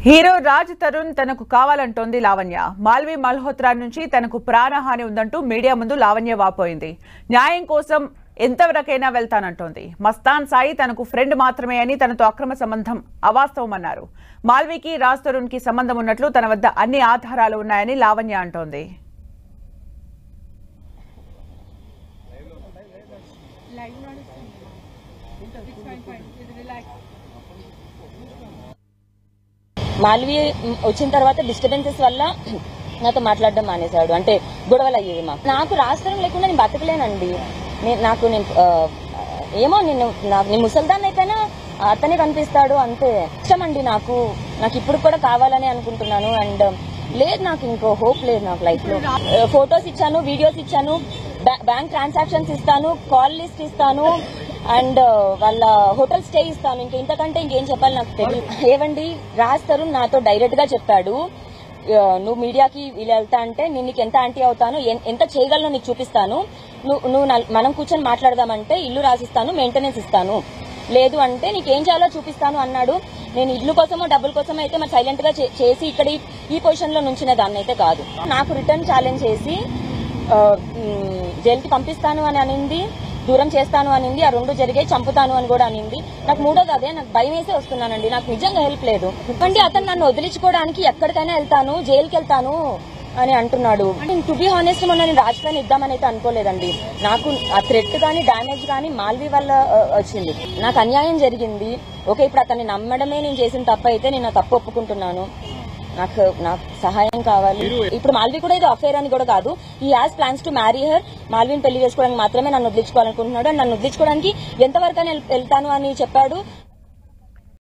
Hero Raj Tarun తనకు కావాలంటోంది లావణ్య. మాల్వి మల్హోత్రా నుంచి తనకు ప్రాణహాని ఉందంటూ మీడియా ముందు లావణ్య వాపోయింది. న్యాయం కోసం ఎంతవరకైనా వెళ్తానంటోంది. మస్తాన్ సాయి తనకు ఫ్రెండ్ మాత్రమే అని తనతో అక్రమ సంబంధం అవాస్తవమన్నారు. మాల్వికి రాజ్ తరుణ్ కి సంబంధం ఉన్నట్లు తన వద్ద అన్ని ఆధారాలు ఉన్నాయని లావణ్య అంటోంది. మాల్వి వచ్చిన తర్వాత డిస్టర్బెన్సెస్ వల్ల నాతో మాట్లాడడం మానేశాడు. అంటే గొడవలు అయ్యేవి. నాకు రాష్ట్రం లేకుండా నేను బతకలేనండి. ఏమో నేను ముసల్దాన్ని అయితేనే అతనే కనిపిస్తాడు, అంతే. ఇష్టమండి నాకు ఇప్పుడు కూడా కావాలని అనుకుంటున్నాను. అండ్ లేదు, నాకు ఇంకో హోప్ లేదు నాకు లైఫ్ లో. ఫొటోస్ ఇచ్చాను, వీడియోస్ ఇచ్చాను, బ్యాంక్ ట్రాన్సాక్షన్స్ ఇస్తాను, కాల్ లిస్ట్ ఇస్తాను, అండ్ వాళ్ళ హోటల్ స్టే ఇస్తాను. ఇంతకంటే ఇంకేం చెప్పాలి నాకు తెలియదు. ఏవండి, రాజ్ తరుణ్ నాతో డైరెక్ట్ గా చెప్పాడు, నువ్వు మీడియాకి వీళ్ళు వెళ్తా అంటే నేను నీకు ఎంత యాంటీ అవుతాను, ఎంత చేయగలను నీకు చూపిస్తాను, నువ్వు మనం కూర్చొని మాట్లాడదామంటే ఇల్లు రాసిస్తాను, మెయింటెనెన్స్ ఇస్తాను, లేదు అంటే నీకేం చేయాలో చూపిస్తాను అన్నాడు. నేను ఇల్లు కోసమో డబ్బుల కోసమో అయితే మరి సైలెంట్ గా చేసి ఇక్కడ ఈ పొజిషన్ లో నుంచిన దాన్ని అయితే కాదు. నాకు రిటర్న్ ఛాలెంజ్ చేసి జైలుకి పంపిస్తాను అని అనింది, దూరం చేస్తాను అనింది. ఆ రెండు జరిగాయి, చంపుతాను అని కూడా అనింది. నాకు మూడోది అదే. నాకు భయం వేసే వస్తున్నానండి. నాకు నిజంగా హెల్ప్ లేదు. అంటే అతను నన్ను వదిలించుకోవడానికి ఎక్కడికైనా వెళ్తాను, జైలుకి వెళ్తాను అని అంటున్నాడు. టు బి హానెస్ట్, మొన్న నేను రాజధాని ఇద్దామని అయితే అనుకోలేదండి. నాకు ఆ థ్రెట్ కానీ డ్యామేజ్ కానీ మాల్వి వల్ల వచ్చింది. నాకు అన్యాయం జరిగింది. ఓకే, ఇప్పుడు అతన్ని నమ్మడమే నేను చేసిన తప్పు అయితే నేను ఆ తప్పు ఒప్పుకుంటున్నాను. నాకు సహాయం కావాలి. ఇప్పుడు మాల్వి కూడా ఇది అఫేర్ అని కూడా కాదు. He has plans to marry her. Malvini పెళ్లి చేసుకోవడానికి మాత్రమే నన్ను వదిలించుకోవాలనుకుంటున్నాడు. నన్ను వదిలించుకోవడానికి ఎంతవరకు వెళ్తాను అని చెప్పాడు.